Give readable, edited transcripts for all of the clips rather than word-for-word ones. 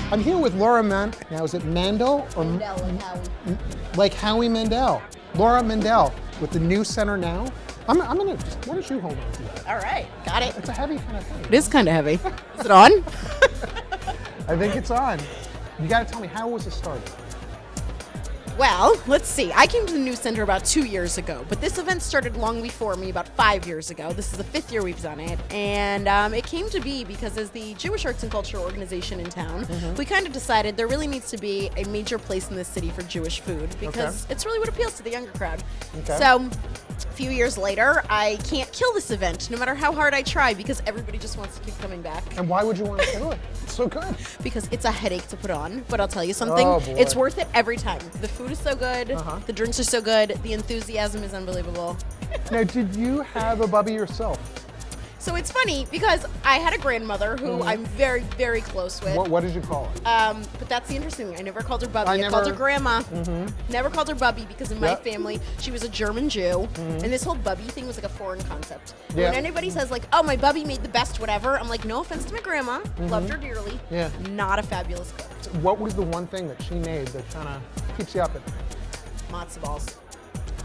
I'm here with Laura Mandel. Now, is it Mandel or Mandel and Howie. like Howie Mandel? Laura Mandel with the new center now. I'm gonna. Why don't you hold on to that? All right, got it. It's a heavy kind of thing. It is kind of heavy. Is it on? I think it's on. You got to tell me, how was it started? Well, let's see. I came to the news center about 2 years ago, but this event started long before me, about 5 years ago. This is the 5th year we've done it, and it came to be because as the Jewish Arts and Culture organization in town, we kind of decided there really needs to be a major place in this city for Jewish food because it's really what appeals to the younger crowd. Okay. So, a few years later, I can't kill this event, no matter how hard I try, because everybody just wants to keep coming back. And why would you want to do it? It's so good. Because it's a headache to put on, but I'll tell you something, Oh, boy. it's worth it every time. The food is so good, the drinks are so good, the enthusiasm is unbelievable. Now, did you have a Bubbie yourself? So it's funny because I had a grandmother who I'm very, very close with. What did you call it? But that's the interesting thing. I never called her Bubbie. I called her Grandma. Never called her Bubbie because in my family, she was a German Jew. And this whole Bubbie thing was like a foreign concept. And when anybody says like, oh, my Bubbie made the best whatever, I'm like, no offense to my grandma. Loved her dearly. Yeah. Not a fabulous cook. What was the one thing that she made that kind of keeps you up at night? Matzo balls.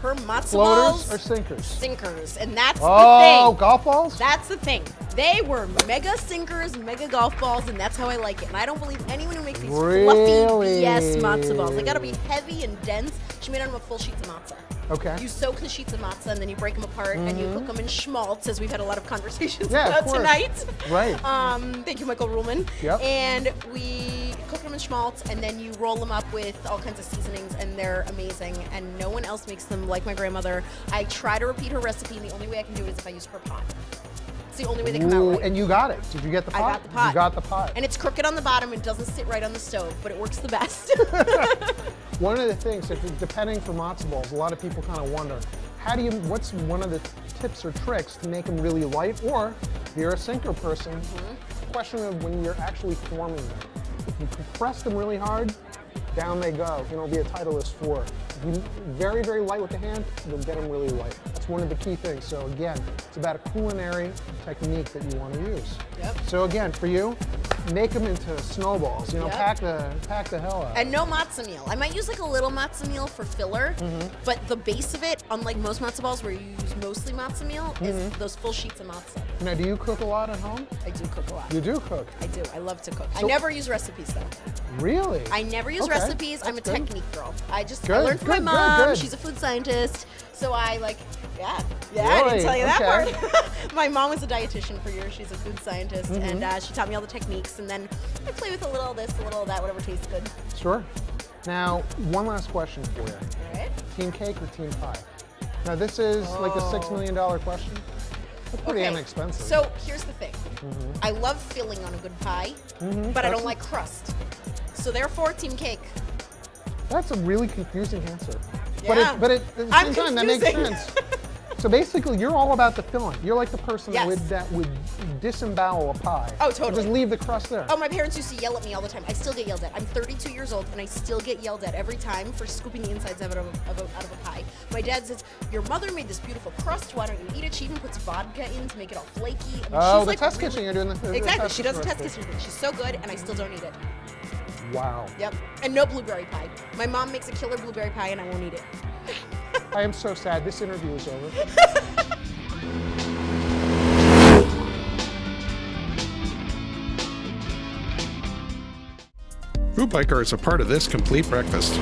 Her matzo Floaters balls. or sinkers? Sinkers. And that's the Oh, thing. golf balls? That's the thing. They were mega sinkers, mega golf balls, and that's how I like it. And I don't believe anyone who makes these fluffy BS matzo balls. They gotta be heavy and dense. She made them with full sheets of matzah. Okay. You soak the sheets of matzah and then you break them apart and you cook them in schmaltz, as we've had a lot of conversations Yeah, of about course. tonight. Right. Thank you, Michael Ruhlman. Yep. And we cook them in schmaltz and then you roll them up with all kinds of seasonings and they're amazing. And no one else makes them like my grandmother. I try to repeat her recipe and the only way I can do it is if I use her pot. It's the only way they come out right. And you got it. Did you get the pot? I got the pot. You got the pot. And it's crooked on the bottom. It doesn't sit right on the stove, but it works the best. One of the things, depending for matzo balls, a lot of people kind of wonder, what's one of the tips or tricks to make them really light? Or if you're a sinker person, question of when you're actually forming them. If you compress them really hard, down they go. It'll be a Titleist 4. If you very, very light with the hand, you'll get them really light. That's one of the key things. So again, it's about a culinary technique that you want to use. Yep. So again, for you, make them into snowballs. You know, pack the hell out. And no matzo meal. I might use like a little matzo meal for filler, but the base of it, unlike most matzo balls where you use mostly matzo meal, is those full sheets of matzo. Now, do you cook a lot at home? I do cook a lot. You do cook? I do. I love to cook. I So- never use recipes though. Really? I never use Okay, recipes. I'm a that's good. technique girl. I Good, learned from my good, mom. good. She's a food scientist. So I I Really? didn't tell you that Okay. part. My mom was a dietitian for years. She's a food scientist, and she taught me all the techniques. And then I play with a little of this, a little of that, whatever tastes good. Sure. Now, one last question for you. All right. Team cake or team pie? Now, this is like a $6 million question. That's pretty inexpensive. So here's the thing. I love filling on a good pie, but I don't like crust. So therefore, team cake. That's a really confusing answer. Yeah. But at the same time, that makes sense. So basically, you're all about the filling. You're like the person that would disembowel a pie. Oh, totally. Just leave the crust there. Oh, my parents used to yell at me all the time. I still get yelled at. I'm 32 years old, and I still get yelled at every time for scooping the insides out of a pie. My dad says, your mother made this beautiful crust. Why don't you eat it? She even puts vodka in to make it all flaky. I mean, she's the test kitchen. You're doing the Exactly. test She does the kitchen test kitchen thing. She's so good, and I still don't eat it. Wow. Yep. And no blueberry pie. My mom makes a killer blueberry pie, and I won't eat it. I am so sad. This interview is over. Food Biker is a part of This Complete Breakfast.